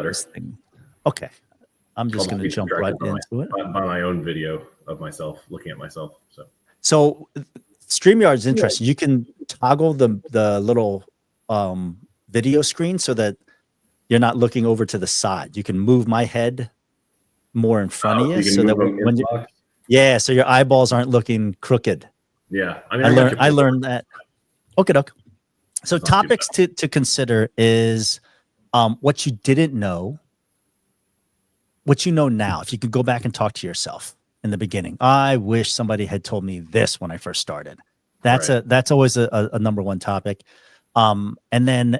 better. Okay. I'm just going to jump right into it. By my own video of myself, looking at myself. So StreamYard is interesting. You can toggle the little video screen so that you're not looking over to the side. You can move my head more in front of you, so that when you, so your eyeballs aren't looking crooked. Yeah, I learned that. Okay. So topics to consider is what you didn't know, what you know now. If you could go back and talk to yourself in the beginning, I wish somebody had told me this when I first started. That's always a number one topic. And then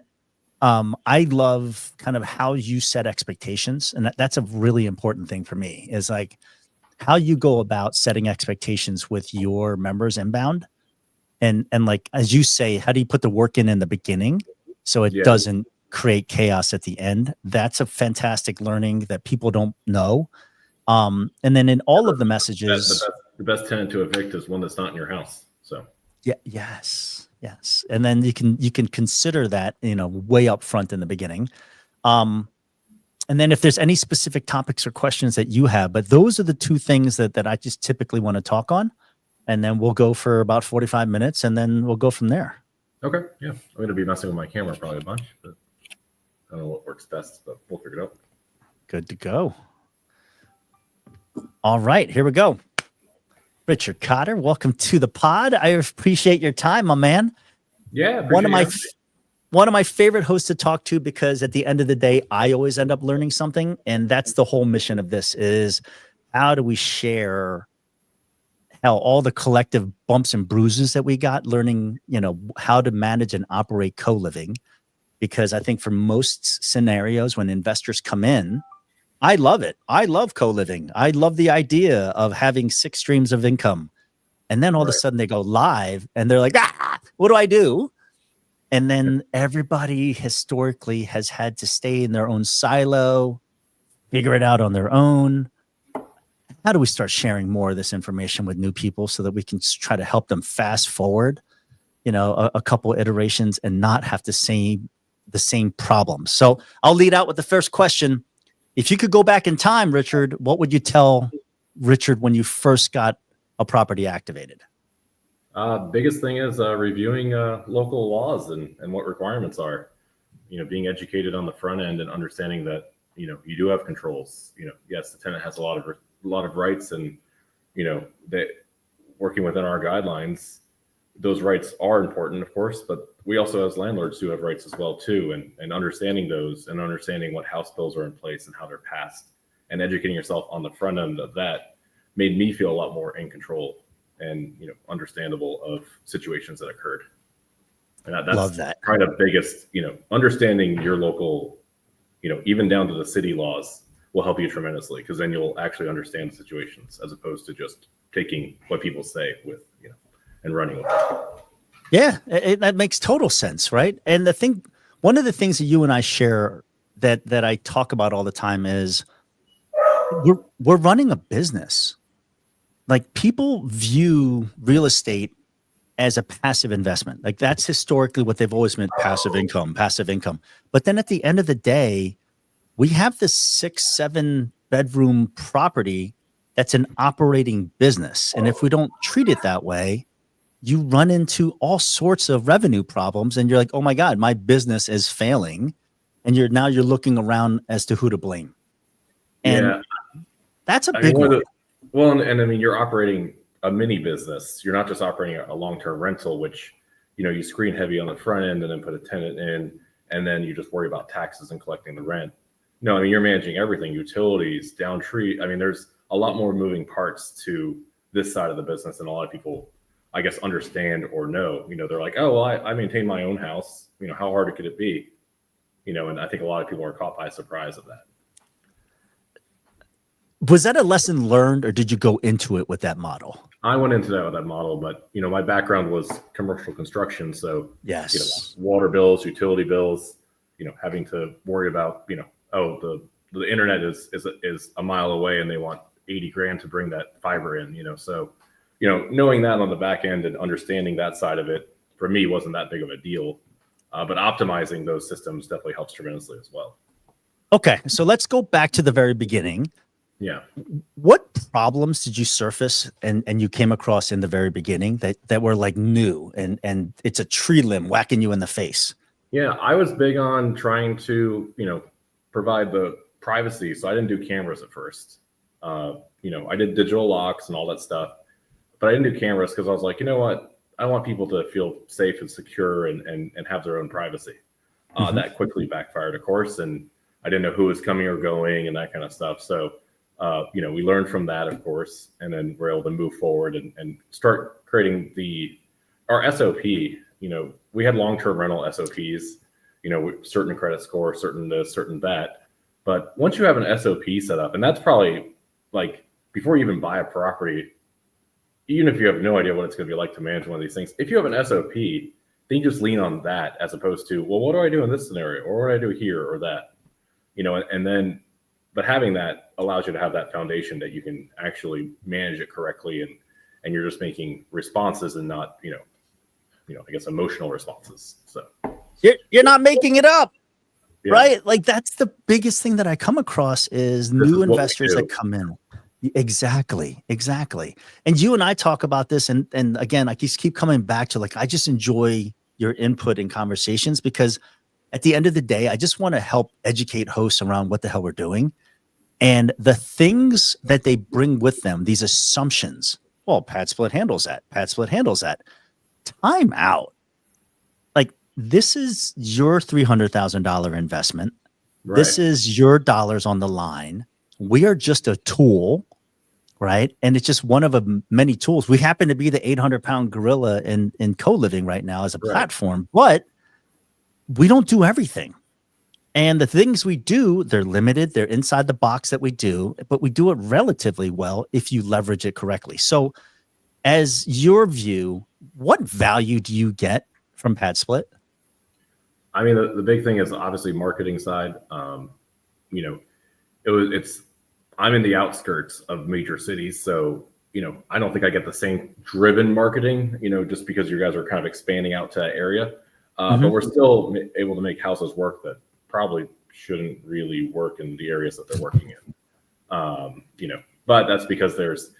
I love kind of how you set expectations, and that's a really important thing for me. Is like how you go about setting expectations with your members inbound, and like as you say, how do you put the work in the beginning so it doesn't create chaos at the end? That's a fantastic learning that people don't know. And then in all of the messages, the best tenant to evict is one that's not in your house. So yes. And then you can consider that, way up front in the beginning. And then if there's any specific topics or questions that you have, but those are the two things that I just typically want to talk on. And then we'll go for about 45 minutes and then we'll go from there. Okay. Yeah. I'm going to be messing with my camera probably a bunch, but I don't know what works best, but we'll figure it out. Good to go. All right, here we go. Richard Cotter, welcome to the pod. I appreciate your time, my man. Yeah. One of my favorite hosts to talk to, because at the end of the day, I always end up learning something. And that's the whole mission of this, is how do we share all the collective bumps and bruises that we got learning, how to manage and operate co-living. Because I think for most scenarios when investors come in, I love it. I love co-living. I love the idea of having 6 streams of income. And then all of a sudden they go live and they're like, what do I do? And then everybody historically has had to stay in their own silo, figure it out on their own. How do we start sharing more of this information with new people so that we can try to help them fast forward, a couple iterations and not have to say the same problems? So I'll lead out with the first question. If you could go back in time, Richard, what would you tell Richard when you first got a property activated? Biggest thing is reviewing local laws and what requirements are. Being educated on the front end and understanding that you do have controls. Yes, the tenant has a lot of rights, and that working within our guidelines, those rights are important, of course, but we also as landlords do have rights as well too, and understanding those and understanding what house bills are in place and how they're passed, and educating yourself on the front end of that made me feel a lot more in control and understandable of situations that occurred. And that's kind of biggest, understanding your local, even down to the city laws will help you tremendously, because then you'll actually understand the situations as opposed to just taking what people say with, and running with it. Yeah, that makes total sense, right? And one of the things that you and I share that I talk about all the time is we're running a business. Like, people view real estate as a passive investment. Like, that's historically what they've always meant, passive income. But then at the end of the day, we have this 6-7 bedroom property that's an operating business. And if we don't treat it that way, you run into all sorts of revenue problems, and you're like, oh my God, my business is failing. And you're looking around as to who to blame. And that's a big one. And I mean, you're operating a mini business. You're not just operating a long-term rental, which, you screen heavy on the front end and then put a tenant in, and then you just worry about taxes and collecting the rent. No, I mean, you're managing everything, utilities, down tree. I mean, there's a lot more moving parts to this side of the business than a lot of people, I guess, understand or know. They're like, oh, well, I maintain my own house. How hard could it be? And I think a lot of people are caught by surprise of that. Was that a lesson learned, or did you go into it with that model? I went into that with that model, but my background was commercial construction, so yes, water bills, utility bills, having to worry about the internet is a mile away and they want $80,000 to bring that fiber in, so knowing that on the back end and understanding that side of it for me wasn't that big of a deal, but optimizing those systems definitely helps tremendously as well. Okay, so let's go back to the very beginning. Yeah. What problems did you surface and you came across in the very beginning that were like new and it's a tree limb whacking you in the face? Yeah, I was big on trying to, provide the privacy. So I didn't do cameras at first. I did digital locks and all that stuff, but I didn't do cameras because I was like, you know what? I want people to feel safe and secure and have their own privacy. That quickly backfired, of course, and I didn't know who was coming or going and that kind of stuff. So, we learned from that, of course, and then we're able to move forward and start creating our SOP. We had long-term rental SOPs, certain credit score, certain this, certain that. But once you have an SOP set up, and that's probably like before you even buy a property, even if you have no idea what it's going to be like to manage one of these things, if you have an SOP, then you just lean on that as opposed to, well, what do I do in this scenario? Or what do I do here or that? But having that allows you to have that foundation that you can actually manage it correctly and you're just making responses and not, I guess emotional responses. So you're not making it up. Yeah. Right? Like that's the biggest thing that I come across is new investors that come in. Exactly. And you and I talk about this and again, I just keep coming back to like I just enjoy your input in conversations because at the end of the day, I just want to help educate hosts around what the hell we're doing. And the things that they bring with them, these assumptions. Well, PadSplit handles that. Time out. Like this is your $300,000 investment. Right. This is your dollars on the line. We are just a tool, right? And it's just one of many tools. We happen to be the 800-pound gorilla in co-living right now as a platform, but we don't do everything. And the things we do, they're limited. They're inside the box that we do, but we do it relatively well if you leverage it correctly. So as your view, what value do you get from PadSplit? I mean, the big thing is obviously marketing side. I'm in the outskirts of major cities. So, I don't think I get the same driven marketing, just because you guys are kind of expanding out to that area. But we're still able to make houses work that probably shouldn't really work in the areas that they're working in. But that's because there's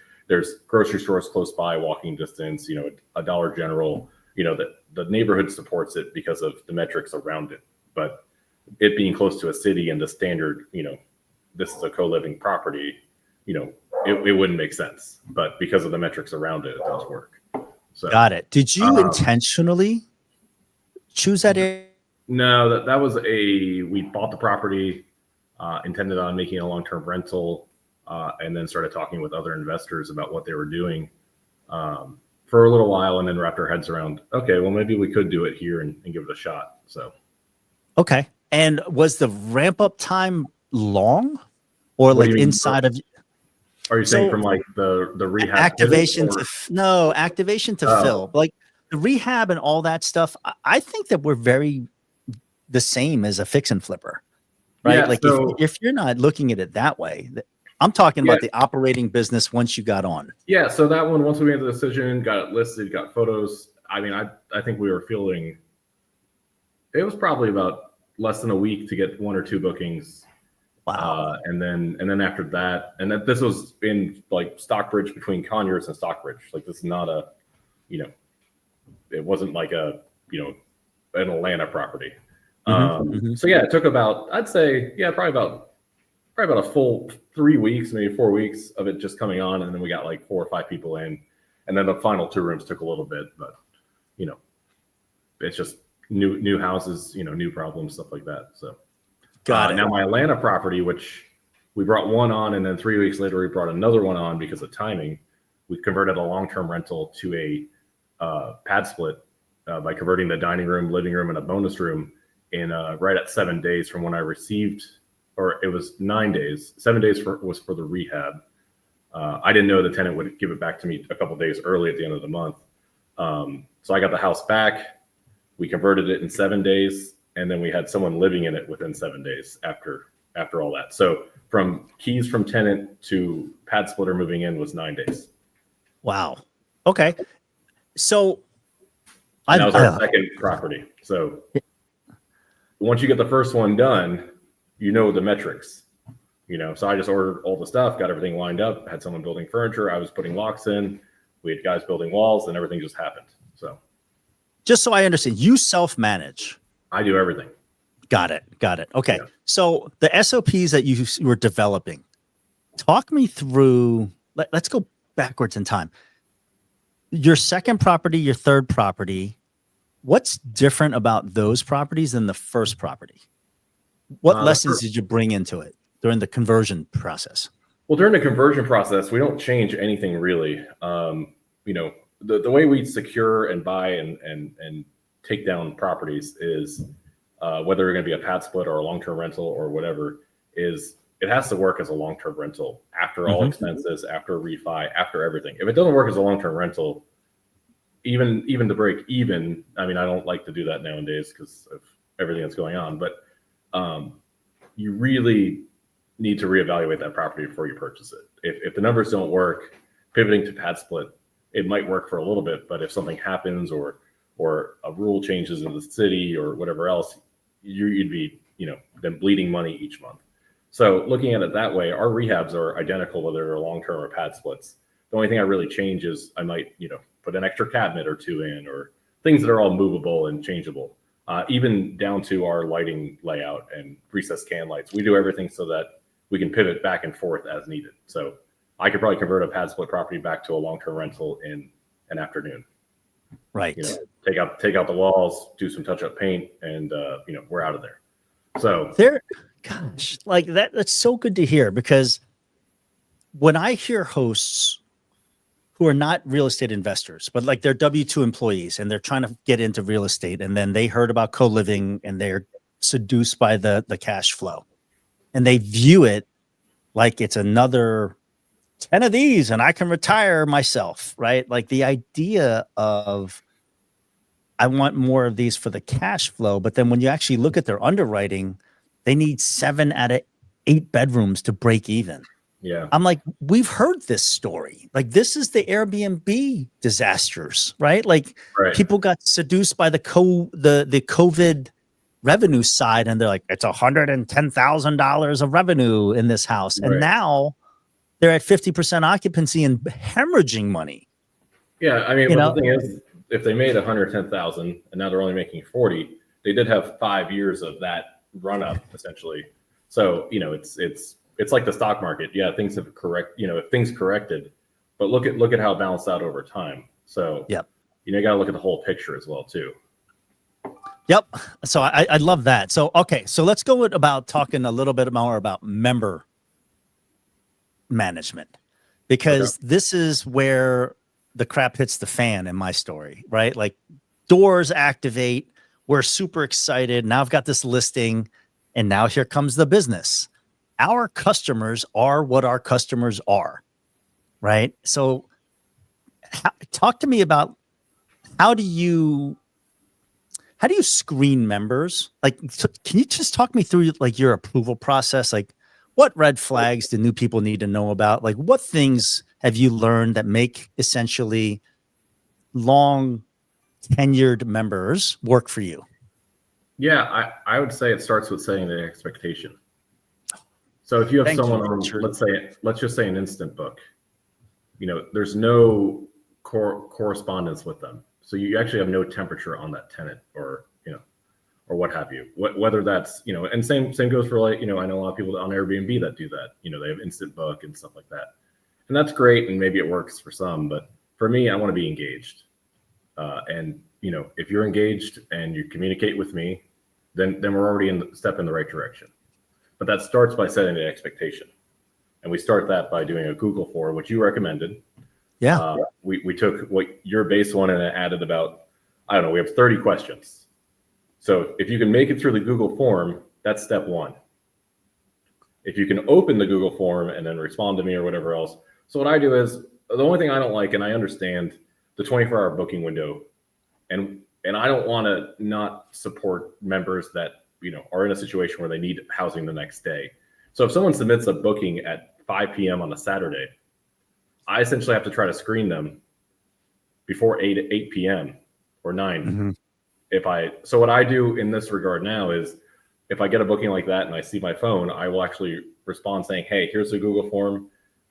grocery stores close by, walking distance, a Dollar General, that the neighborhood supports it because of the metrics around it. But it being close to a city and the standard, this is a co-living property, it wouldn't make sense. But because of the metrics around it, it does work. So, got it. Did you intentionally choose that area? No, that was we bought the property, intended on making a long-term rental, and then started talking with other investors about what they were doing for a little while, and then wrapped our heads around, okay, well, maybe we could do it here and give it a shot. So, okay. And was the ramp up time long, or like inside of? Are you saying from like the rehab activation activation to fill, like the rehab and all that stuff? I think that we're very the same as a fix and flipper, right? Yeah, like if you're not looking at it that way, I'm talking about the operating business once you got on. Yeah. So that one, once we made the decision, got it listed, got photos. I mean, I think we were fielding. It was probably about less than a week to get 1 or 2 bookings. Wow. And then after that, and that this was in like Stockbridge, between Conyers and Stockbridge. Like this is not a, it wasn't like a, an Atlanta property. So yeah, it took about, I'd say, probably about a full 3 weeks, maybe 4 weeks of it just coming on. And then we got like 4 or 5 people in, and then the final 2 rooms took a little bit, but it's just new houses, new problems, stuff like that. So got it. Now my Atlanta property, which we brought one on, and then 3 weeks later we brought another one on because of timing. We converted a long-term rental to a PadSplit by converting the dining room, living room, and a bonus room in right at 7 days from when I received, or it was 9 days. 7 days was for the rehab. I didn't know the tenant would give it back to me a couple days early at the end of the month. So I got the house back. We converted it in 7 days, and then we had someone living in it within 7 days after all that. So from keys from tenant to PadSplitter moving in was 9 days. Wow. Okay. So that was our second property. So once you get the first one done, you know the metrics. So I just ordered all the stuff, got everything lined up, had someone building furniture, I was putting locks in, we had guys building walls, and everything just happened. So just so I understand, you self-manage. I do everything. Got it. Okay. Yeah. So the SOPs that you were developing, talk me through, let's go backwards in time. Your second property, your third property, what's different about those properties than the first property? What lessons did you bring into it during the conversion process? Well, during the conversion process, we don't change anything really. The way we secure and buy and take down properties is whether they're going to be a pad split or a long-term rental or whatever, is it has to work as a long-term rental after all expenses, after refi, after everything. If it doesn't work as a long-term rental, even to break even, I mean, I don't like to do that nowadays because of everything that's going on, but you really need to reevaluate that property before you purchase it. If the numbers don't work, pivoting to pad split, it might work for a little bit, but if something happens or a rule changes in the city or whatever else, you'd be, then bleeding money each month. So looking at it that way, our rehabs are identical, whether they're long-term or pad splits. The only thing I really change is I might, put an extra cabinet or two in, or things that are all movable and changeable, even down to our lighting layout and recessed can lights. We do everything so that we can pivot back and forth as needed. So I could probably convert a pad split property back to a long-term rental in an afternoon. Right. Take out the walls, do some touch-up paint, and we're out of there. So gosh, like that's so good to hear, because when I hear hosts who are not real estate investors, but like they're W-2 employees and they're trying to get into real estate, and then they heard about co-living and they're seduced by the cash flow, and they view it like it's another 10 of these and I can retire myself, right? Like the idea of, I want more of these for the cash flow. But then when you actually look at their underwriting, they need 7 out of 8 bedrooms to break even. Yeah. I'm like, we've heard this story. Like, this is the Airbnb disasters, right? Like people got seduced by the COVID revenue side, and they're like, it's $110,000 of revenue in this house. And now they're at 50% occupancy and hemorrhaging money. Yeah. I mean, the thing is, if they made 110,000 and now they're only making 40, they did have 5 years of that run up essentially. So, it's like the stock market. Yeah. Things have if things corrected, but look at how it balanced out over time. So, you got to look at the whole picture as well too. Yep. So I love that. So, okay. So let's go about talking a little bit more about member management, because this is where the crap hits the fan in my story, right? Like, doors activate. We're super excited. Now I've got this listing, and now here comes the business. Our customers are what our customers are, right? So talk to me about how do you screen members? Like, can you just talk me through like your approval process? Like, what red flags do new people need to know about? Like, what things have you learned that make essentially long tenured members work for you? Yeah, I would say it starts with setting the expectation. So if you have someone on, let's just say an instant book, there's no correspondence with them. So you actually have no temperature on that tenant or what have you, whether that's, and same goes for like, I know a lot of people on Airbnb that do that, they have instant book and stuff like that. And that's great. And maybe it works for some, but for me, I want to be engaged. And if you're engaged and you communicate with me, then we're already in the right direction. But that starts by setting the expectation. And we start that by doing a Google form, which you recommended. Yeah. We took what your base one and added about, I don't know, we have 30 questions. So if you can make it through the Google form, that's step one. If you can open the Google form and then respond to me or whatever else. So what I do is, the only thing I don't like, and I understand the 24-hour booking window, and I don't want to not support members that are in a situation where they need housing the next day. So if someone submits a booking at 5 p.m. on a Saturday, I essentially have to try to screen them before 8 p.m. or 9. So what I do in this regard now is if I get a booking like that and I see my phone, I will actually respond saying, hey, here's the Google form,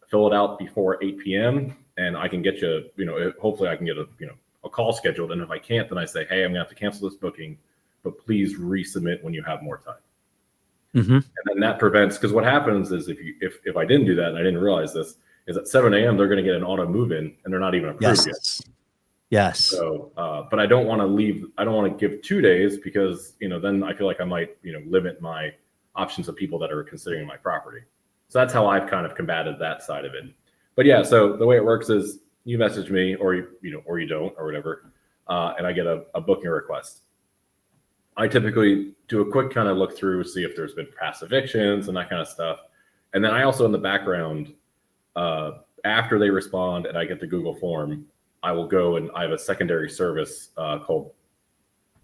fill it out before 8 p.m. and I can get you, hopefully I can get a call scheduled. And if I can't, then I say, hey, I'm gonna have to cancel this booking, but please resubmit when you have more time. And then that prevents, because what happens is if I didn't do that and I didn't realize this, is at 7 a.m. they're going to get an auto move in and they're not even approved yet. Yes. So, but I don't want to leave. I don't want to give 2 days because then I feel like I might limit my options of people that are considering my property. So that's how I've kind of combated that side of it. But yeah, so the way it works is you message me or you don't or whatever, and I get a booking request. I typically do a quick kind of look through, see if there's been past evictions and that kind of stuff. And then I also in the background, after they respond and I get the Google form, I will go and I have a secondary service called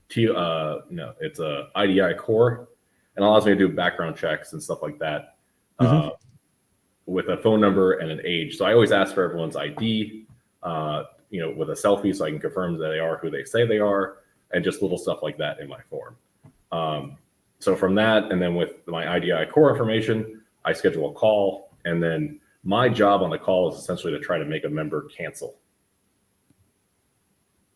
it's a IDI core, and allows me to do background checks and stuff like that with a phone number and an age. So I always ask for everyone's ID, with a selfie so I can confirm that they are who they say they are, and just little stuff like that in my form. So from that, and then with my IDI core information, I schedule a call, and then my job on the call is essentially to try to make a member cancel.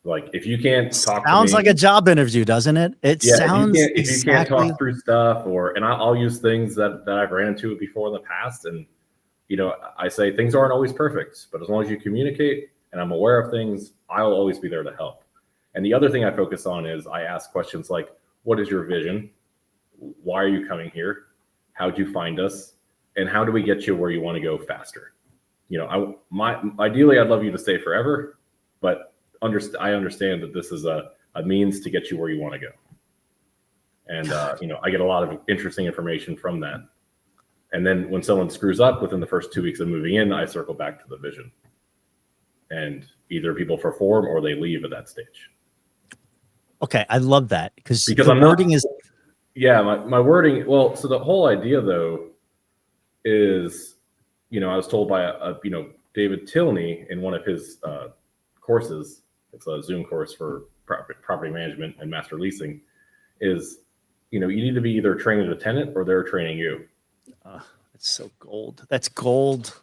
Like if you can't talk sounds to me, like a job interview, doesn't it? It sounds if you can't talk through stuff, and I'll use things that I've ran into before in the past, and I say things aren't always perfect, but as long as you communicate and I'm aware of things, I'll always be there to help. And the other thing I focus on is I ask questions like, what is your vision? Why are you coming here? How'd you find us? And how do we get you where you want to go faster? Ideally, I'd love you to stay forever, but I understand that this is a means to get you where you want to go. And, I get a lot of interesting information from that. And then when someone screws up within the first 2 weeks of moving in, I circle back to the vision. And either people perform or they leave at that stage. Okay, I love that because the wording is. Yeah, my wording. Well, so the whole idea though is, I was told by David Tilney in one of his courses. It's a Zoom course for property management and master leasing. Is you need to be either training a tenant or they're training you. That's so gold. That's gold.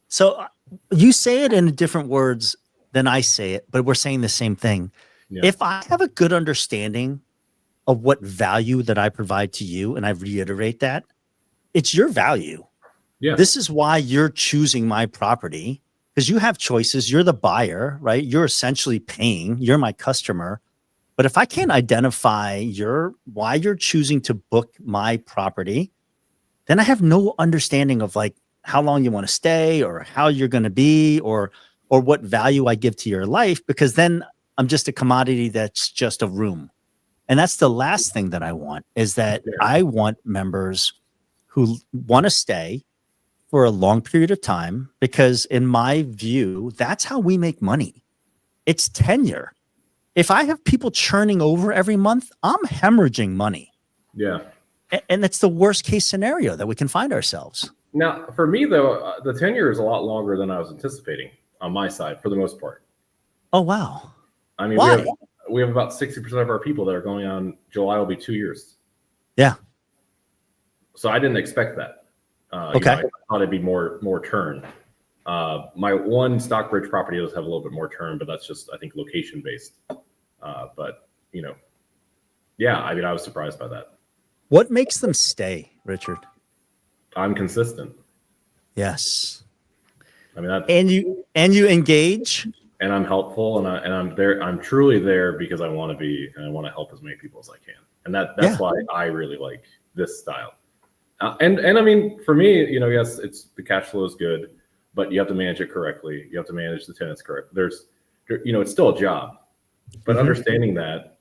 So you say it in different words than I say it, but we're saying the same thing. Yeah. If I have a good understanding of what value that I provide to you, and I reiterate that, it's your value. Yeah. This is why you're choosing my property, because you have choices. You're the buyer, right? You're essentially paying. You're my customer. But if I can't identify why you're choosing to book my property, then I have no understanding of like how long you want to stay or how you're going to be or what value I give to your life, because then I'm just a commodity that's just a room. And that's the last thing that I want, is that I want members who want to stay for a long period of time, because in my view, that's how we make money. It's tenure. If I have people churning over every month, I'm hemorrhaging money. Yeah. And that's the worst case scenario that we can find ourselves. Now, for me, though, the tenure is a lot longer than I was anticipating on my side for the most part. Oh, wow. I mean, we have about 60% of our people that are going on July will be 2 years. Yeah. So I didn't expect that. Okay. I thought it'd be more turn. My one Stockbridge property does have a little bit more turn, but that's just, I think, location based. But, yeah, I mean, I was surprised by that. What makes them stay, Richard? I'm consistent. Yes. I mean, that, and you engage, and I'm helpful, and I'm there. I'm truly there because I want to be, and I want to help as many people as I can. And that's why I really like this style. And I mean, for me, yes, it's the cash flow is good, but you have to manage it correctly. You have to manage the tenants correctly. It's still a job, but understanding that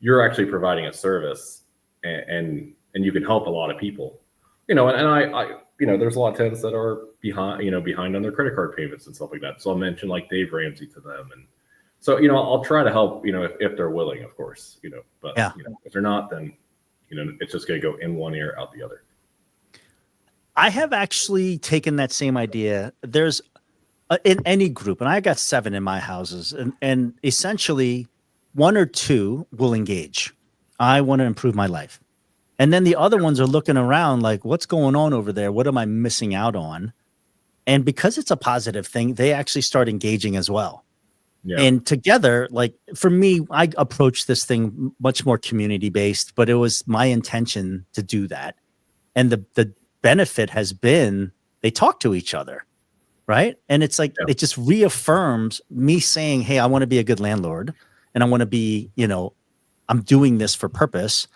you're actually providing a service, and you can help a lot of people, and I there's a lot of tenants that are behind on their credit card payments and stuff like that. So I'll mention like Dave Ramsey to them. And so, I'll try to help, if they're willing, of course, but if they're not, then, it's just going to go in one ear, out the other. I have actually taken that same idea. There's in any group, and I got 7 in my houses, and essentially 1 or 2 will engage. I want to improve my life. And then the other ones are looking around like, what's going on over there? What am I missing out on? And because it's a positive thing, they actually start engaging as well. Yeah. And together, like for me, I approached this thing much more community based, but it was my intention to do that. And the benefit has been they talk to each other, right? And it's like, it just reaffirms me saying, hey, I want to be a good landlord and I want to be, I'm doing this for purpose.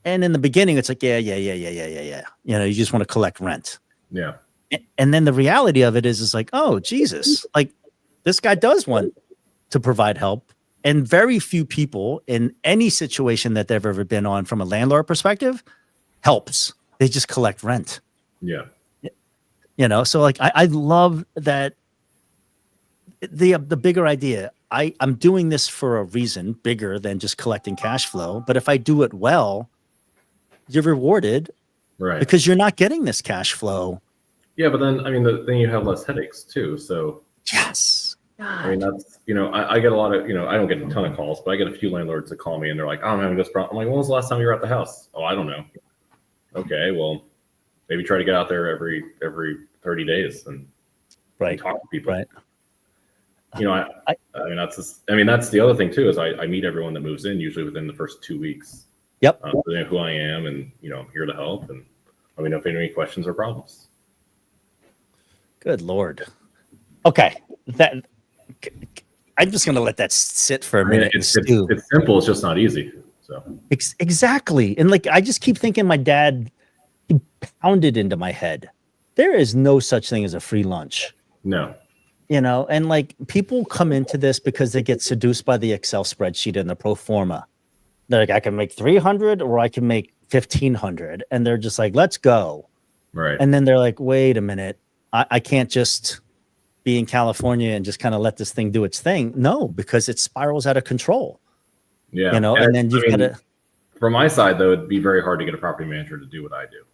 And in the beginning, it's like, yeah. You just want to collect rent. Yeah. And then the reality of it is like, oh, Jesus, like this guy does want to provide help. And very few people in any situation that they've ever been on from a landlord perspective helps. They just collect rent. Yeah. So like, I love that the bigger idea. I'm doing this for a reason bigger than just collecting cash flow. But if I do it well, you're rewarded, right? Because you're not getting this cash flow. Yeah, but then then you have less headaches too. So yes, I mean that's I get a lot of I don't get a ton of calls, but I get a few landlords that call me and they're like, oh, I'm having this problem. I'm like, when was the last time you were at the house? Oh, I don't know. Okay, well, maybe try to get out there every 30 days and talk to people. Right. I mean that's the other thing too is I meet everyone that moves in usually within the first 2 weeks. Yep. So they know who I am and I'm here to help and let me know if they have any questions or problems. Good Lord. Okay, I'm just gonna let that sit for a minute. It's simple. It's just not easy. So exactly, and like I just keep thinking, my dad he pounded into my head. There is no such thing as a free lunch. No. And like people come into this because they get seduced by the Excel spreadsheet and the pro forma. They're like, I can make 300 or I can make 1,500. And they're just like, let's go. Right. And then they're like, wait a minute. I can't just be in California and just kind of let this thing do its thing. No, because it spirals out of control. Yeah. And then you've got to. From my side, though, it'd be very hard to get a property manager to do what I do.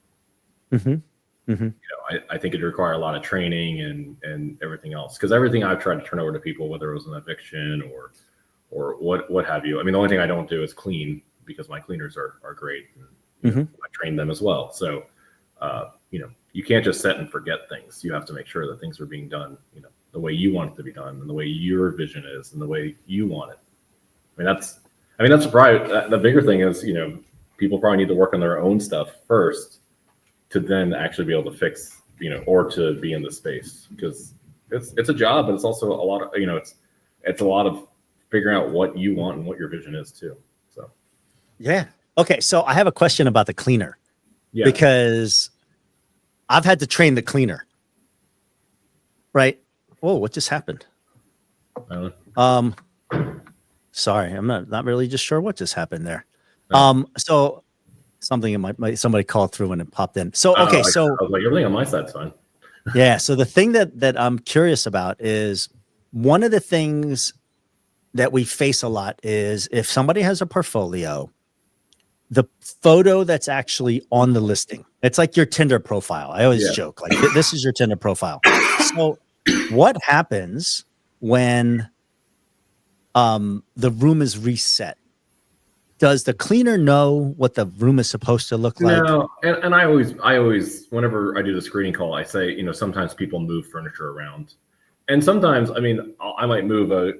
Mm-hmm. Mm-hmm. I think it'd require a lot of training and everything else. Because everything I've tried to turn over to people, whether it was an eviction or what have you. I mean, the only thing I don't do is clean because my cleaners are great. And, I train them as well. So, you can't just set and forget things. You have to make sure that things are being done, the way you want it to be done and the way your vision is and the way you want it. That's probably the bigger thing is, people probably need to work on their own stuff first to then actually be able to fix, or to be in the space because it's a job, but it's also a lot of, it's a lot of figuring out what you want and what your vision is too. So. Yeah. Okay. So I have a question about the cleaner because I've had to train the cleaner. Right. Whoa, what just happened? I don't know. Sorry, I'm not really just sure what just happened there. No. So something somebody called through and it popped in. So okay, so I was like, everything on my side's fine. Yeah. So the thing that I'm curious about is one of the things that we face a lot is if somebody has a portfolio, the photo that's actually on the listing, it's like your Tinder profile. I always joke like this is your Tinder profile. So what happens when the room is reset? Does the cleaner know what the room is supposed to look like? No, and I always, whenever I do the screening call, I say, sometimes people move furniture around. And sometimes, I might move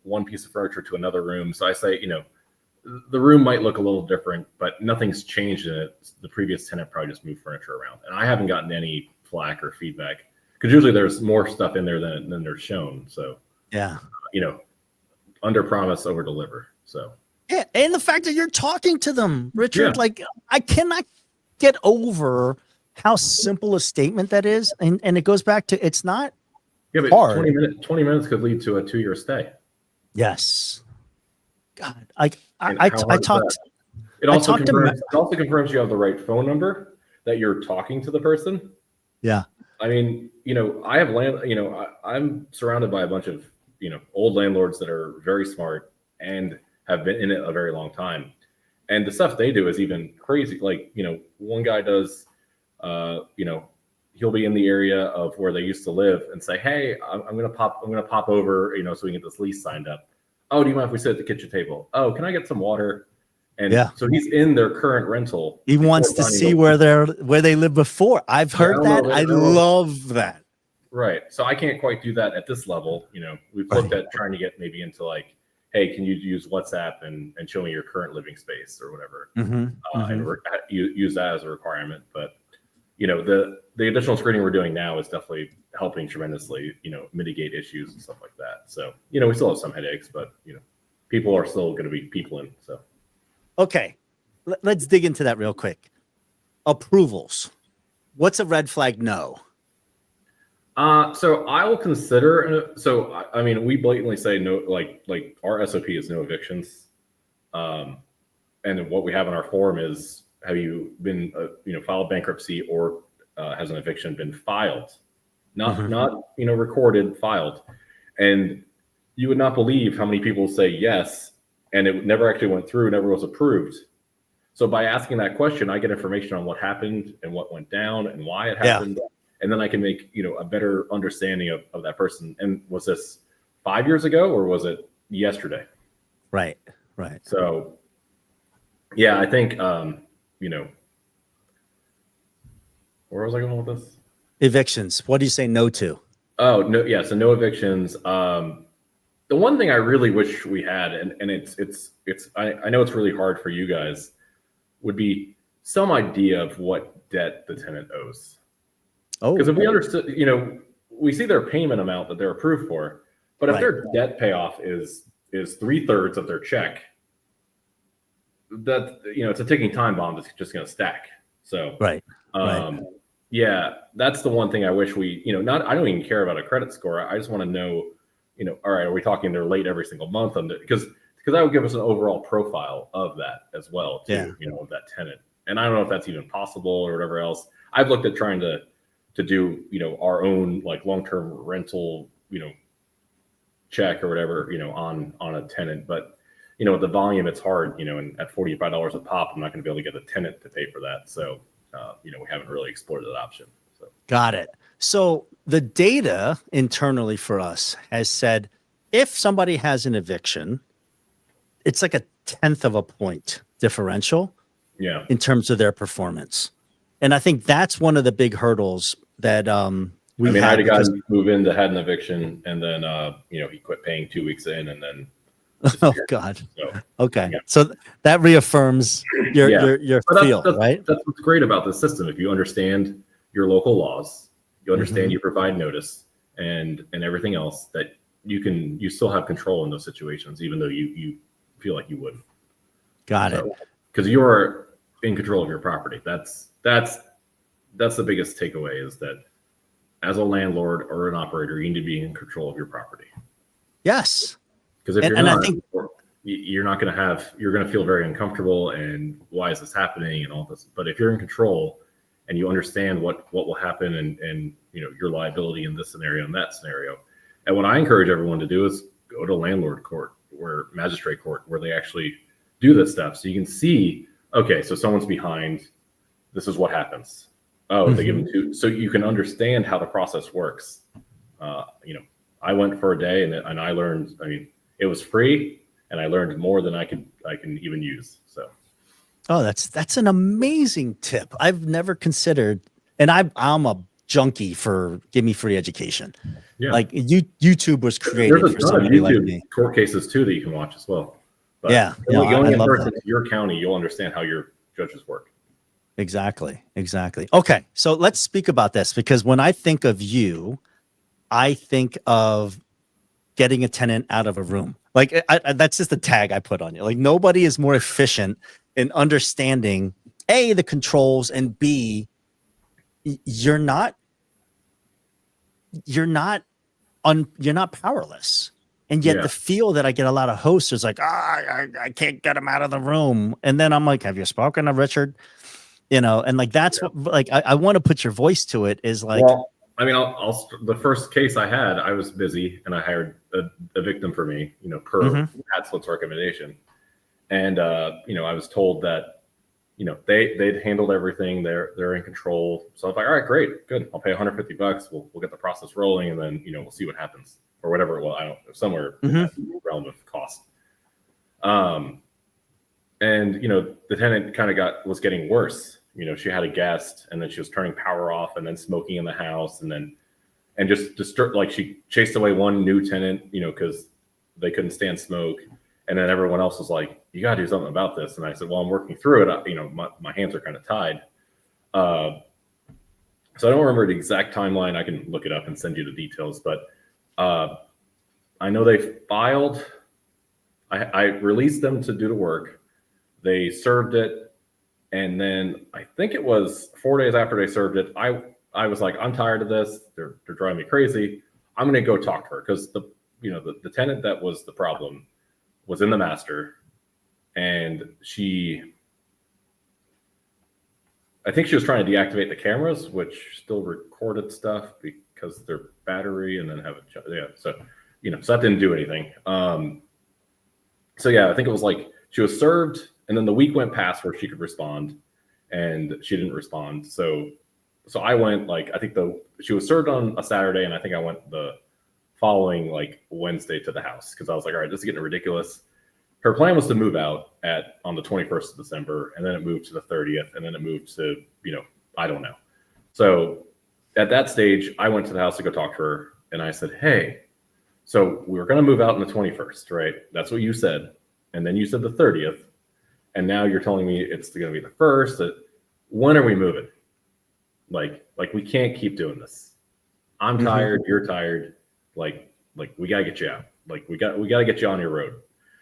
one piece of furniture to another room. So I say, the room might look a little different, but nothing's changed in it. The previous tenant probably just moved furniture around. And I haven't gotten any flack or feedback because usually there's more stuff in there than there's shown. So, under promise, over deliver. So. Yeah, and the fact that you're talking to them, Richard, like I cannot get over how simple a statement that is. And it goes back to it's not but hard. 20 minutes could lead to a 2-year stay. Yes. God, I talked. It also confirms you have the right phone number, that you're talking to the person. Yeah. I have I'm surrounded by a bunch of, old landlords that are very smart and have been in it a very long time. And the stuff they do is even crazy. Like, one guy does, he'll be in the area of where they used to live and say, hey, I'm going to pop over, so we can get this lease signed up. Oh, do you mind if we sit at the kitchen table? Oh, can I get some water? And Yeah. so he's in their current rental. He wants to see where they lived before. I've heard that. I love that. Right. So I can't quite do that at this level. We've looked at trying to get maybe into like, hey, can you use WhatsApp and show me your current living space or whatever, and use that as a requirement. But the additional screening we're doing now is definitely helping tremendously, mitigate issues and stuff like that. So we still have some headaches, but people are still going to be peopling. So okay, let's dig into that real quick. Approvals. What's a red flag? No. So I will consider. So I mean, we blatantly say no. Like our SOP is no evictions. And what we have in our form is, have you been filed bankruptcy, or has an eviction been filed? Not recorded, filed. And you would not believe how many people say yes, and it never actually went through, never was approved. So by asking that question, I get information on what happened and what went down and why it happened. Yeah. And then I can make, a better understanding of that person. And was this 5 years ago or was it yesterday? Right. So, yeah, I think, where was I going with this? Evictions. What do you say no to? Oh, no. Yeah. So no evictions. The one thing I really wish we had, and I know it's really hard for you guys, would be some idea of what debt the tenant owes. Because if we understood, we see their payment amount that they're approved for, but if their debt payoff is 3/3 of their check, that it's a ticking time bomb that's just going to stack. So yeah, that's the one thing I wish we, I don't even care about a credit score. I just want to know, all right, are we talking they're late every single month? Because that would give us an overall profile of that as well, too, of that tenant. And I don't know if that's even possible or whatever else. I've looked at trying to do, our own like long-term rental, check or whatever, on a tenant. But, with the volume, it's hard, and at $45 a pop, I'm not going to be able to get a tenant to pay for that. So, we haven't really explored that option. So. Got it. So the data internally for us has said, if somebody has an eviction, it's like a 1/10 of a point differential in terms of their performance. And I think that's one of the big hurdles that I had a guy move in that had an eviction, and then he quit paying 2 weeks in, and then God. So, okay. Yeah. So that reaffirms your feel, right? That's what's great about this system. If you understand your local laws, you understand you provide notice and everything else, that you still have control in those situations, even though you feel like you wouldn't. Got it. Because you're in control of your property. That's the biggest takeaway, is that as a landlord or an operator, you need to be in control of your property. Yes. Because if you're not, I think you're going to feel very uncomfortable, and why is this happening and all this. But if you're in control and you understand what will happen and your liability in this scenario and that scenario. And what I encourage everyone to do is go to landlord court or magistrate court, where they actually do this stuff. So you can see, okay, so someone's behind, this is what happens. Oh, they give them 2. So you can understand how the process works. I went for a day and I learned, it was free, and I learned more than I can even use. So. Oh, that's an amazing tip. I've never considered, and I'm a junkie for give me free education. Yeah. Like YouTube was created for somebody like me. Court cases too that you can watch as well. But yeah. When you get person to your county, you'll understand how your judges work. Exactly. Okay. So let's speak about this, because when I think of you, I think of getting a tenant out of a room. Like that's just the tag I put on you. Like, nobody is more efficient in understanding A, the controls, and B, you're not powerless. And yet the feel that I get a lot of hosts is like, I can't get him out of the room. And then I'm like, have you spoken to Richard? And like, that's what, like, I want to put your voice to it, is like, well, I'll the first case I had, I was busy and I hired a victim for me, per PadSplit's recommendation. And, I was told that, they'd handled everything. They're in control. So I was like, all right, great, good. I'll pay $150. We'll get the process rolling, and then, we'll see what happens, or whatever. Well, I don't know, somewhere in that realm of cost. And, the tenant kind of was getting worse. She had a guest, and then she was turning power off and then smoking in the house. And just like she chased away one new tenant, because they couldn't stand smoke. And then everyone else was like, you got to do something about this. And I said, well, I'm working through it. My hands are kind of tied. So I don't remember the exact timeline. I can look it up and send you the details. But I know they filed. I released them to do the work. They served it. And then I think it was 4 days after they served it, I was like, I'm tired of this. They're driving me crazy. I'm going to go talk to her, because the tenant that was the problem was in the master, and I think she was trying to deactivate the cameras, which still recorded stuff because their battery, and then so that didn't do anything. So yeah, I think it was like she was served, and then the week went past where she could respond, and she didn't respond. So I went, like, I think she was served on a Saturday, and I think I went the following, like, Wednesday to the house, because I was like, all right, this is getting ridiculous. Her plan was to move out on the 21st of December, and then it moved to the 30th, and then it moved to, I don't know. So at that stage, I went to the house to go talk to her, and I said, hey, so we were going to move out on the 21st, right? That's what you said. And then you said the 30th, and now you're telling me it's going to be the 1st. When are we moving? Like we can't keep doing this. I'm tired. You're tired. Like we got to get you out. Like we got to get you on your road.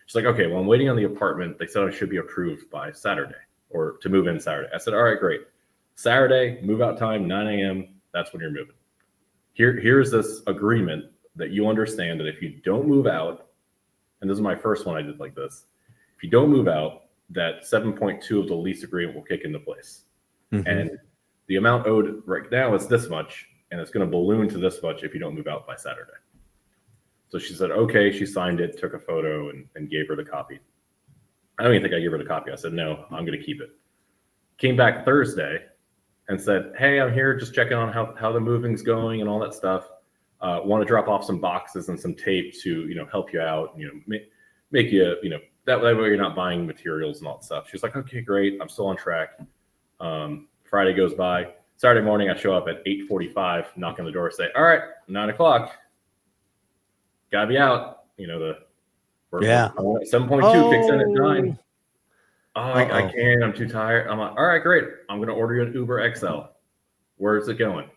She's like, okay, well, I'm waiting on the apartment. They said I should be approved by Saturday, or to move in Saturday. I said, all right, great. Saturday, move out time, 9 a.m. That's when you're moving. Here's this agreement that you understand that if you don't move out, and this is my first one I did like this, if you don't move out, that 7.2 of the lease agreement will kick into place. And the amount owed right now is this much, and it's going to balloon to this much if you don't move out by Saturday. So she said, okay. She signed it, took a photo, and gave her the copy. I don't even think I gave her the copy. I said, no, I'm going to keep it. Came back Thursday and said, hey, I'm here just checking on how the moving's going and all that stuff. Want to drop off some boxes and some tape to, help you out, make you, that way you're not buying materials and all that stuff. She was like, okay, great. I'm still on track. Friday goes by. Saturday morning, I show up at 8:45, knock on the door, say, all right, 9 o'clock. Gotta be out. We're 7.2 kicks in at 9. I can't. I'm too tired. I'm like, all right, great. I'm gonna order you an Uber XL. Where's it going?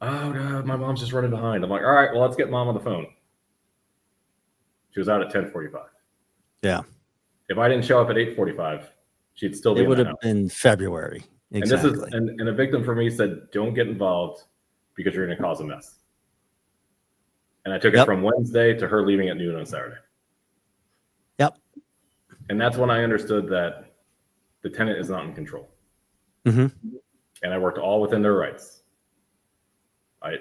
Oh no, my mom's just running behind. I'm like, all right, well, let's get mom on the phone. She was out at 10:45. Yeah. If I didn't show up at 8:45, she'd still be. It would have been February. Exactly. And this is and a victim for me said, don't get involved because you're gonna cause a mess. And I took it from Wednesday to her leaving at noon on Saturday. Yep. And that's when I understood that the tenant is not in control. And I worked all within their rights. I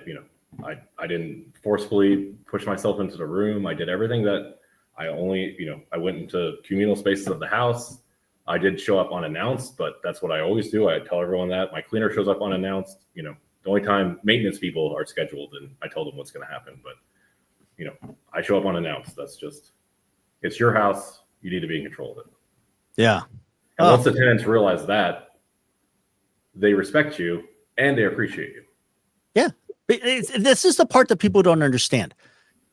didn't forcefully push myself into the room. I did everything that I went into communal spaces of the house. I did show up unannounced, but that's what I always do. I tell everyone that. My cleaner shows up unannounced. The only time maintenance people are scheduled, and I tell them what's going to happen. But, I show up unannounced. That's just, it's your house. You need to be in control of it. Yeah. And once the tenants realize that, they respect you and they appreciate you. Yeah. This is the part that people don't understand.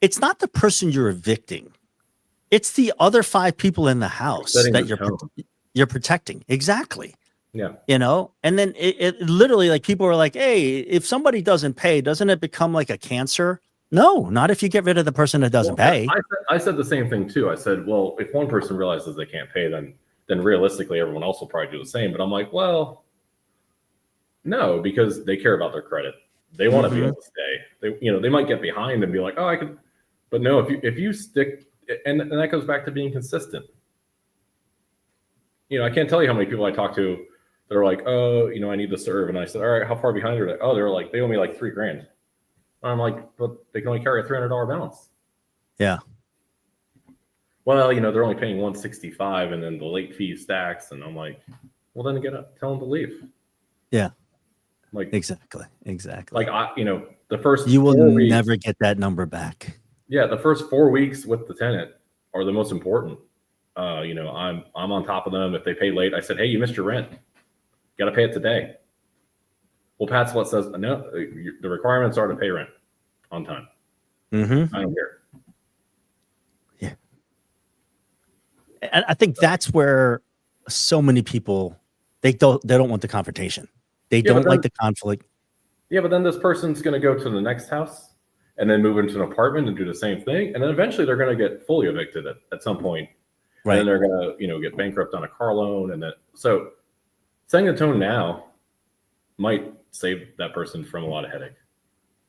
It's not the person you're evicting. It's the other 5 people in the house that you're protecting. Exactly. Yeah. And then it literally, like, people are like, hey, if somebody doesn't pay, doesn't it become like a cancer? No, not if you get rid of the person that doesn't pay. I said the same thing too. I said, well, if one person realizes they can't pay, then realistically everyone else will probably do the same. But I'm like, well, no, because they care about their credit. They want to be able to stay. They might get behind and be like, oh, I could, but no, if you stick, and that goes back to being consistent. I can't tell you how many people I talk to that are like, oh, I need to serve. And I said, all right, how far behind are they? Oh, they're like, they owe me like $3,000. I'm like, but they can only carry a $300 balance. Yeah. Well, they're only paying $165, and then the late fee stacks. And I'm like, well, then tell them to leave. Yeah. Like exactly. Like the first you will never get that number back. Yeah, the first 4 weeks with the tenant are the most important. I'm on top of them. If they pay late, I said, hey, you missed your rent. Got to pay it today. Well, PadSplit says, no, the requirements are to pay rent on time. Mm-hmm. I don't care. Yeah. And I think that's where so many people, they don't want the confrontation. They don't like the conflict. Yeah, but then this person's going to go to the next house and then move into an apartment and do the same thing. And then eventually they're going to get fully evicted at some point. Right. And then they're going to, get bankrupt on a car loan. And then, so setting the tone now might save that person from a lot of headache.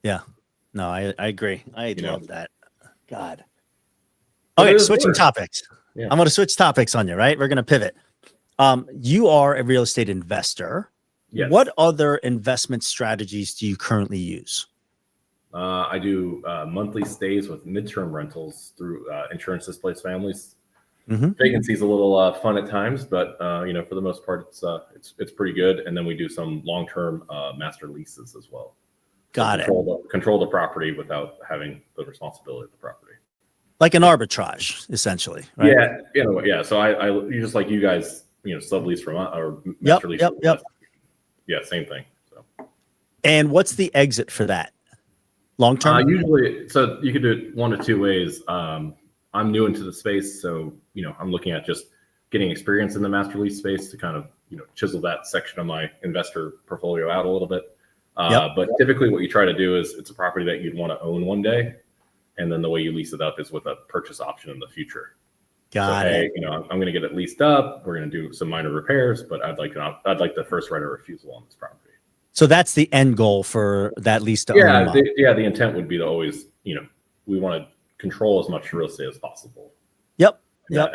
Yeah. No, I agree. I love that. God. Okay, switching topics. Yeah. I'm going to switch topics on you, right? We're going to pivot. You are a real estate investor. Yes. What other investment strategies do you currently use? I do monthly stays with midterm rentals through insurance displaced families. Mm-hmm. Vacancy is a little fun at times, but for the most part, it's pretty good. And then we do some long-term master leases as well. Got it. Control the property without having the responsibility of the property. Like an arbitrage, essentially. Right? Yeah. So I just like you guys, sublease from or master lease. Yep. Yeah, same thing. So. And what's the exit for that? Long term? Usually, so you could do it one of two ways. I'm new into the space, so I'm looking at just getting experience in the master lease space to kind of chisel that section of my investor portfolio out a little bit. But typically, what you try to do is it's a property that you'd want to own one day, and then the way you lease it up is with a purchase option in the future. Got it. I'm going to get it leased up. We're going to do some minor repairs, but I'd like the first right of refusal on this property. So that's the end goal for that lease to own. The intent would be to always, we want to control as much real estate as possible. Yep.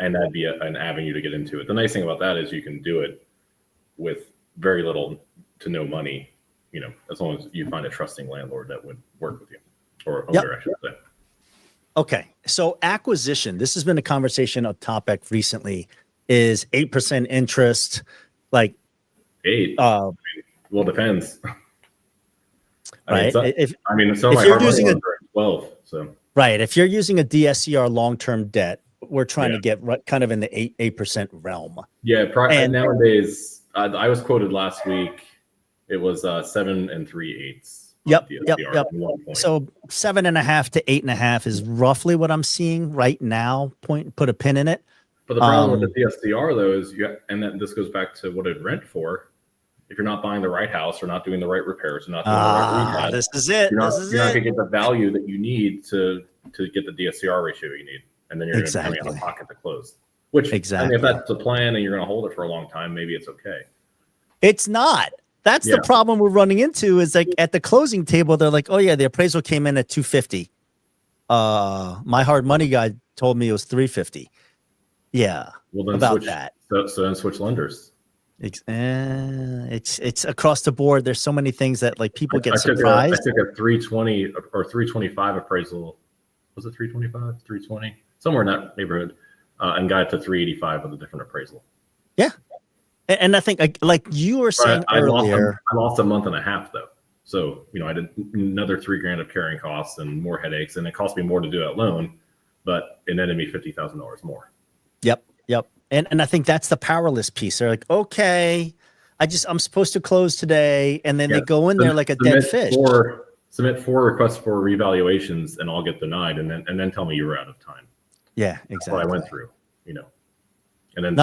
And that'd be an avenue to get into it. The nice thing about that is you can do it with very little to no money, as long as you find a trusting landlord that would work with you, or owner, I should say. Okay. So acquisition, this has been a conversation, a topic recently, is 8% interest, like 8. Well, it depends. Right. If you're using 12, so. Right. If you're using a DSCR long-term debt, we're trying to get kind of in the 8% realm. Yeah. And nowadays, I was quoted last week. It was 7 3/8. Yep. So 7.5 to 8.5 is roughly what I'm seeing right now. Put a pin in it. But the problem with the DSCR though is and then this goes back to what I'd rent for. If you're not buying the right house or not doing the right repairs or not doing the right rehab, this is it. You're not going to get the value that you need to get the DSCR ratio you need, and then you're going to be coming out of pocket to close. Which if that's the plan and you're going to hold it for a long time, maybe it's okay. It's not. That's the problem we're running into. Is like at the closing table, they're like, "Oh yeah, the appraisal came in at 250. My hard money guy told me it was 350. Yeah, well then about switch, that. So then switch lenders. It's across the board. There's so many things that like people get surprised. I took a 320 or 325 appraisal. Was it 325? 320? Somewhere in that neighborhood, and got it to 385 with a different appraisal. Yeah. And I think, like you were saying earlier, I lost a month and a half though. So, I did another $3,000 of carrying costs and more headaches, and it cost me more to do that loan, but it netted me $50,000 more. Yep. And I think that's the powerless piece. They're like, okay, I'm supposed to close today, and then they go in there like a dead fish. Submit 4 requests for revaluations, and I'll get denied, and then tell me you were out of time. Yeah, exactly. That's what I went through, and then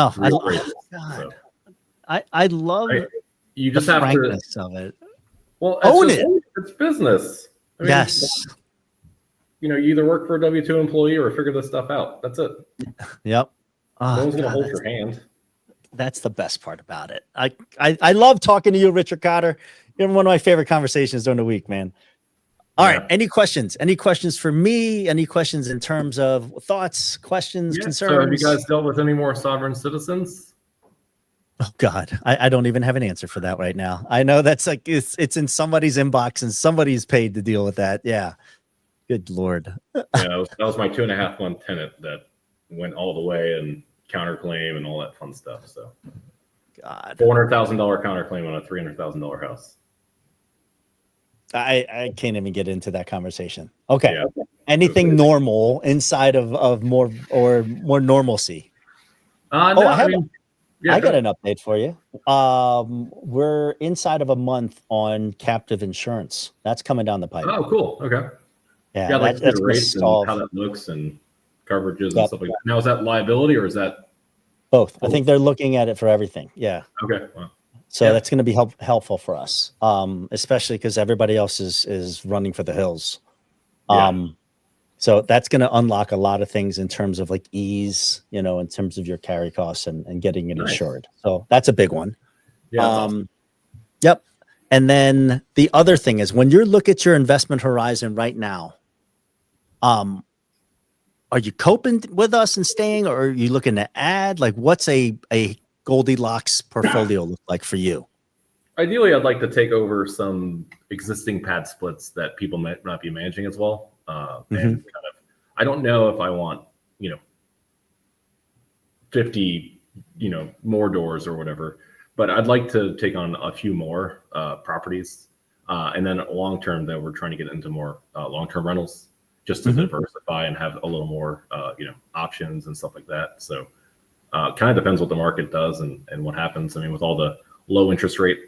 I love you just have to of it. Well, own it. It's business. Yes. You either work for a W-2 employee or figure this stuff out. That's it. Yep. No one's gonna hold your hand. That's the best part about it. I love talking to you, Richard Cotter. You're one of my favorite conversations during the week, man. All right. Any questions? Any questions for me? Any questions in terms of thoughts, questions, concerns? So have you guys dealt with any more sovereign citizens? Oh God, I don't even have an answer for that right now. I know that's like it's in somebody's inbox and somebody's paid to deal with that. Yeah. Good Lord. That was my 2.5 month tenant that went all the way and counterclaim and all that fun stuff. So God, $400,000 counterclaim on a $300,000 house. I can't even get into that conversation. Okay. Yeah. Anything normal inside of more normalcy? No, I have. mean, yeah, I got an update for you. We're inside of a month on captive insurance. That's coming down the pipe. Oh, cool. Okay. Yeah, Yeah, I'd like to see that's the going to rates and how solve that looks and coverages and yep, stuff like that. Now, is that liability or is that both. I both? think they're looking at it for everything. Yeah. Okay. Well, So yeah. that's going to be helpful for us, especially because everybody else is running for the hills. Yeah. So that's going to unlock a lot of things in terms of like ease, in terms of your carry costs and getting it Nice. insured. So that's a big one. Yeah. That's awesome. Yep. And then the other thing is when you look at your investment horizon right now, are you coping with us and staying, or are you looking to add? Like, what's a Goldilocks portfolio look like for you? Ideally, I'd like to take over some existing pad splits that people might not be managing as well. And kind of, I don't know if I want, 50, more doors or whatever, but I'd like to take on a few more properties. And then long term, though, we're trying to get into more long term rentals just to diversify and have a little more, options and stuff like that. So kind of depends what the market does and what happens. I mean, with all the low interest rate,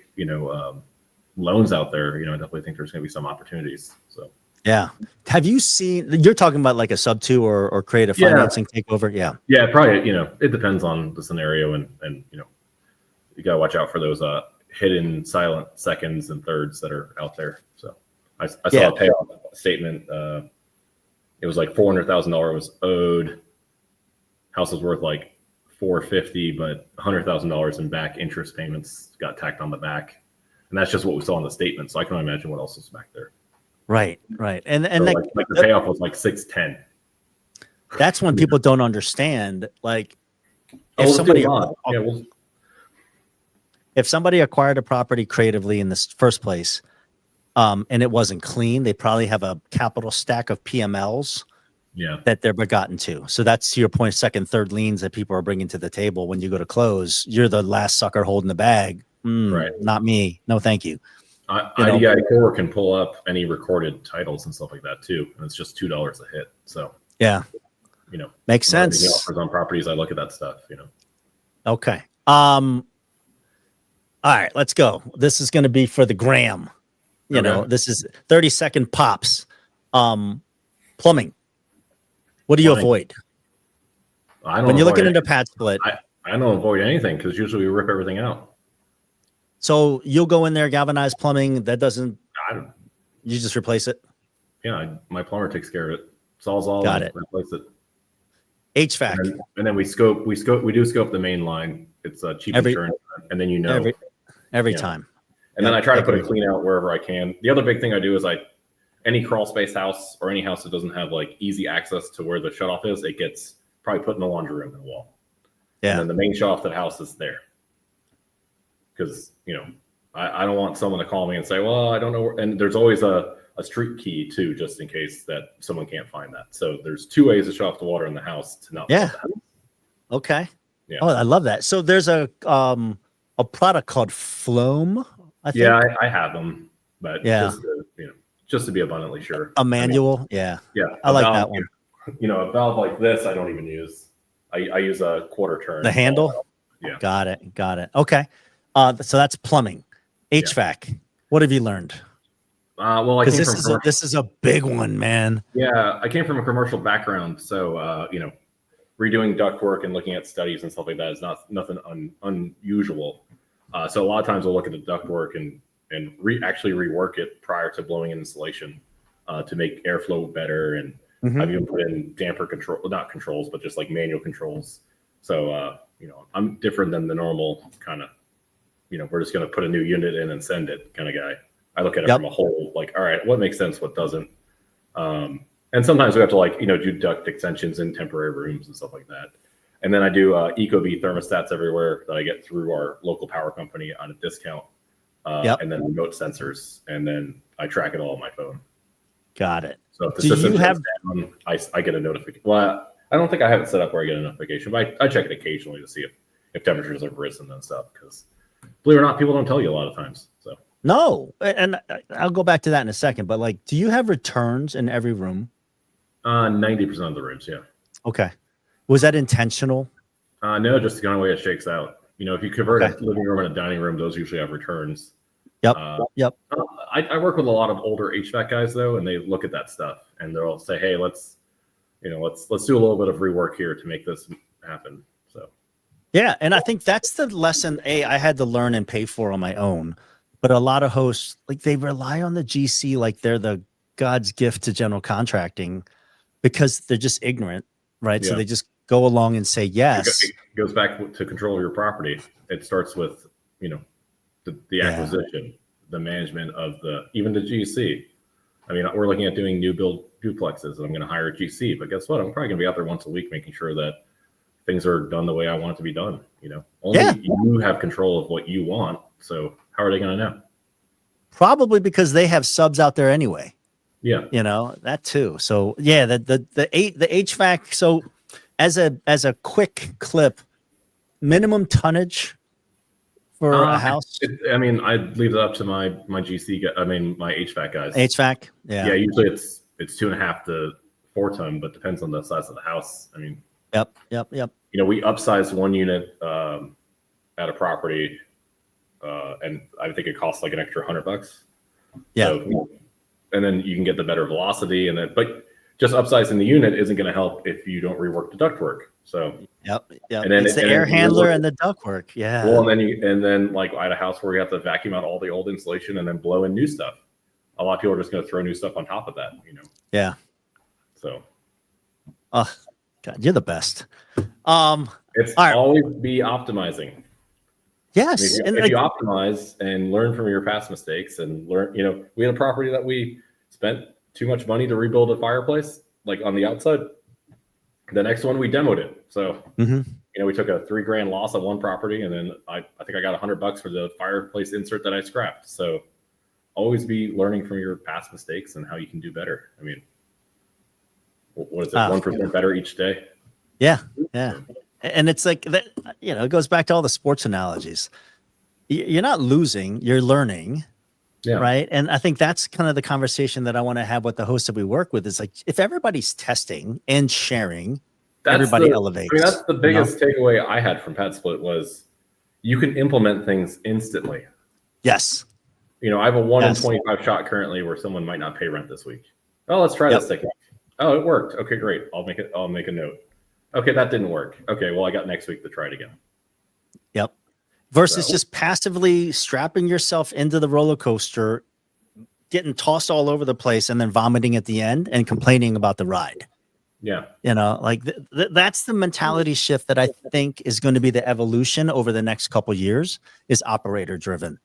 loans out there, I definitely think there's going to be some opportunities. So. Yeah. Have you seen, you're talking about like a sub two or creative financing takeover? Yeah. Yeah, probably, it depends on the scenario and you got to watch out for those hidden silent seconds and thirds that are out there. So I saw a payoff statement. It was like $400,000 was owed. House was worth like $450, but $100,000 in back interest payments got tacked on the back. And that's just what we saw in the statement. So I can imagine what else is back there. Right. And so like the payoff was like 610. That's when people don't understand. Like if somebody if somebody acquired a property creatively in this first place, and it wasn't clean, they probably have a capital stack of PMLs that they're begotten to. So that's to your point, second, third liens that people are bringing to the table. When you go to close, you're the last sucker holding the bag. Right. Not me. No, thank you. IDI Core can pull up any recorded titles and stuff like that too. And it's just $2 a hit. So yeah, makes sense. Offers on properties, I look at that stuff, Okay. All right, let's go. This is going to be for the gram. This is 30-second pops. Plumbing. What do you avoid? When you're looking into PadSplit. I don't avoid anything because usually we rip everything out. So you'll go in there, galvanized plumbing. That doesn't. You just replace it. Yeah, my plumber takes care of it. Solves all. Got it. Replace it. HVAC. And then we do scope the main line. It's a cheap insurance, and then every time. And then I try to put a clean out wherever I can. The other big thing I do is any crawl space house or any house that doesn't have like easy access to where the shutoff is, it gets probably put in the laundry room in the wall. Yeah. And then the main shutoff to the house is there. Because, I don't want someone to call me and say, well, I don't know where, and there's always a street key too, just in case that someone can't find that. So there's two ways to shut off the water in the house to not. Yeah. Okay. Yeah. Oh, I love that. So there's a product called Floam. I think. Yeah, I have them, but just to be abundantly sure. A manual. Yeah. I like that one. A valve like this, I don't even use. I use a quarter turn. The handle. Yeah. Got it. Okay. So that's plumbing. HVAC. Yeah. What have you learned? Well, this is a big one, man. Yeah, I came from a commercial background, so redoing ductwork and looking at studies and stuff like that is nothing unusual. So a lot of times we'll look at the ductwork and actually rework it prior to blowing in insulation to make airflow better. And I've even put in damper control, not controls, but just like manual controls. So I'm different than the normal kind of. We're just going to put a new unit in and send it kind of guy. I look at it from a whole, like, all right, what makes sense, what doesn't. And sometimes we have to do duct extensions in temporary rooms and stuff like that. And then I do Ecobee thermostats everywhere that I get through our local power company on a discount. And then remote sensors. And then I track it all on my phone. Got it. So if the system goes down, I get a notification. Well, I don't think I have it set up where I get a notification, but I check it occasionally to see if temperatures have risen and stuff. Because believe it or not, people don't tell you a lot of times. So no, and I'll go back to that in a second. But do you have returns in every room? 90% of the rooms, yeah. Okay, was that intentional? No, just the kind of way it shakes out. If you convert Okay. a living room and a dining room, those usually have returns. Yep. Uh, Yep. I work with a lot of older HVAC guys though, and they look at that stuff and they'll say, "Hey, let's do a little bit of rework here to make this happen." So Yeah, and I think that's the lesson I had to learn and pay for on my own. But a lot of hosts, like, they rely on the GC like they're the God's gift to general contracting because they're just ignorant, right? So yeah, they just go along and say yes. it goes back to control of your property. It starts with the Yeah. acquisition, the management of even the GC. I mean, we're looking at doing new build duplexes, and I'm going to hire a GC. But guess what? I'm probably going to be out there once a week, making sure that things are done the way I want it to be done. Only Yeah. you have control of what you want. So how are they going to know? Probably because they have subs out there anyway. Yeah. That too. So yeah, the HVAC. So as a quick clip, minimum tonnage for a house. I'd leave it up to my GC. My HVAC guys. HVAC. Yeah. Usually it's 2.5 to 4 ton, but depends on the size of the house. Yep. We upsized one unit at a property, and I think it costs like an extra $100. Yeah. So, and then you can get the better velocity, but just upsizing the unit isn't going to help if you don't rework the ductwork. So Yep. And then it's the air handler and the ductwork. Yeah. Well, and then like I had a house where you have to vacuum out all the old insulation and then blow in new stuff. A lot of people are just going to throw new stuff on top of that. Yeah. So. Oh, God, you're the best. It's right. always be optimizing. Yes. If you optimize and learn from your past mistakes and learn, we had a property that we spent too much money to rebuild a fireplace, like on the outside. The next one we demoed it. So, we took a $3,000 loss on one property, and then I think I got $100 for the fireplace insert that I scrapped. So always be learning from your past mistakes and how you can do better. What is it? 1% better each day. Yeah. And it's like that, it goes back to all the sports analogies. You're not losing, you're learning. Yeah. Right. And I think that's kind of the conversation that I want to have with the hosts that we work with, is like, if everybody's testing and sharing, everybody elevates. That's the biggest takeaway I had from PadSplit was you can implement things instantly. Yes. I have a 1 in 25 shot currently where someone might not pay rent this week. Oh, let's try this technique. Oh, it worked. Okay, great. I'll make a note. Okay, that didn't work. Okay, well, I got next week to try it again. Yep. Versus just passively strapping yourself into the roller coaster, getting tossed all over the place, and then vomiting at the end and complaining about the ride. Yeah. That's the mentality shift that I think is going to be the evolution over the next couple of years, is operator driven.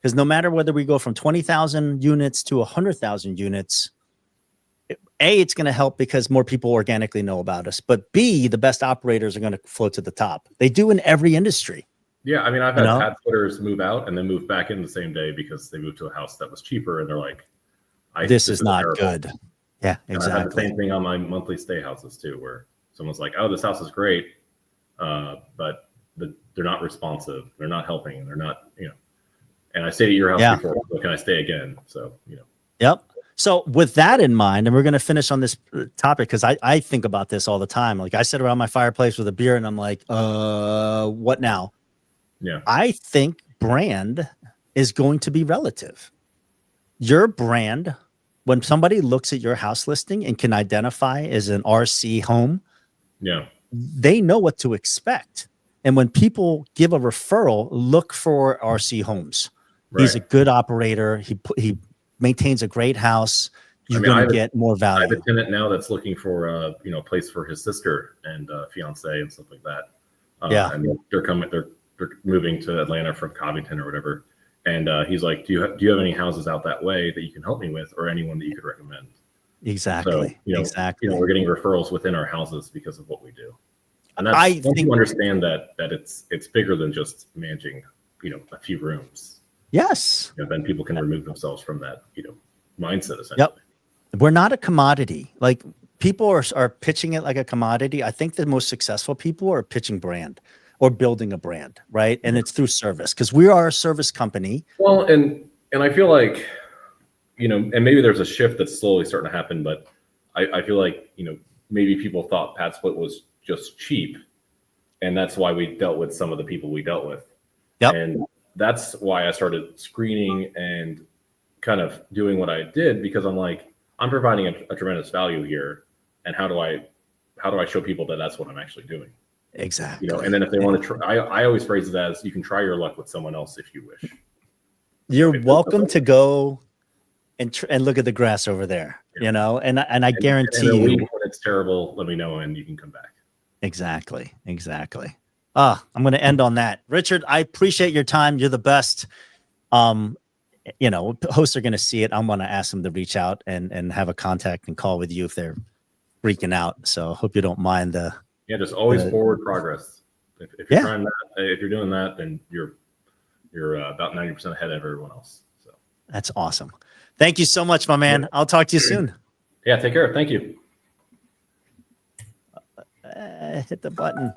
Because no matter whether we go from 20,000 units to 100,000 units, A, it's going to help because more people organically know about us. But B, the best operators are going to float to the top. They do in every industry. Yeah, I've had PadSplitters move out and then move back in the same day because they moved to a house that was cheaper, and they're like, "This is not terrible. Good." Yeah, exactly. And I had the same thing on my monthly stay houses too, where someone's like, "Oh, this house is great, but they're not responsive. They're not helping. And they're not, And I stayed at your house before, so can I stay again?" So, Yep. So with that in mind, and we're going to finish on this topic, because I think about this all the time. Like, I sit around my fireplace with a beer and I'm like, what now? Yeah. I think brand is going to be relative. Your brand, when somebody looks at your house listing and can identify as an RC home, they know what to expect. And when people give a referral, look for RC homes. Right. He's a good operator. He maintains a great house. You're going to get more value. I have a tenant now that's looking for a place for his sister and fiance and stuff like that. And they're moving to Atlanta from Covington or whatever. And he's like, do you have any houses out that way that you can help me with, or anyone that you could recommend? Exactly. So, exactly. We're getting referrals within our houses because of what we do. And that's, I think you understand that it's bigger than just managing, a few rooms. Yes. Then people can remove themselves from that, mindset essentially. Yep. We're not a commodity. Like, people are pitching it like a commodity. I think the most successful people are pitching brand or building a brand, right? And it's through service, because we are a service company. Well, and I feel like, and maybe there's a shift that's slowly starting to happen, but I feel like, maybe people thought PadSplit was just cheap. And that's why we dealt with some of the people we dealt with. Yep. And that's why I started screening and kind of doing what I did, because I'm like, I'm providing a tremendous value here. And how do I show people that that's what I'm actually doing? Exactly. You know, and then if they want to try, I always phrase it as, you can try your luck with someone else if you wish. You're welcome to go and look at the grass over there, Yeah. you know, and I guarantee in a you week when it's terrible, let me know and you can come back. Exactly. I'm going to end on that. Richard, I appreciate your time. You're the best. You know, hosts are going to see it. I'm going to ask them to reach out and have a contact and call with you if they're freaking out. So hope you don't mind the. Yeah, just always forward progress. If you're trying that, if you're doing that, then you're about 90% ahead of everyone else. So that's awesome. Thank you so much, my man. I'll talk to you soon. Yeah, take care. Thank you. Hit the button.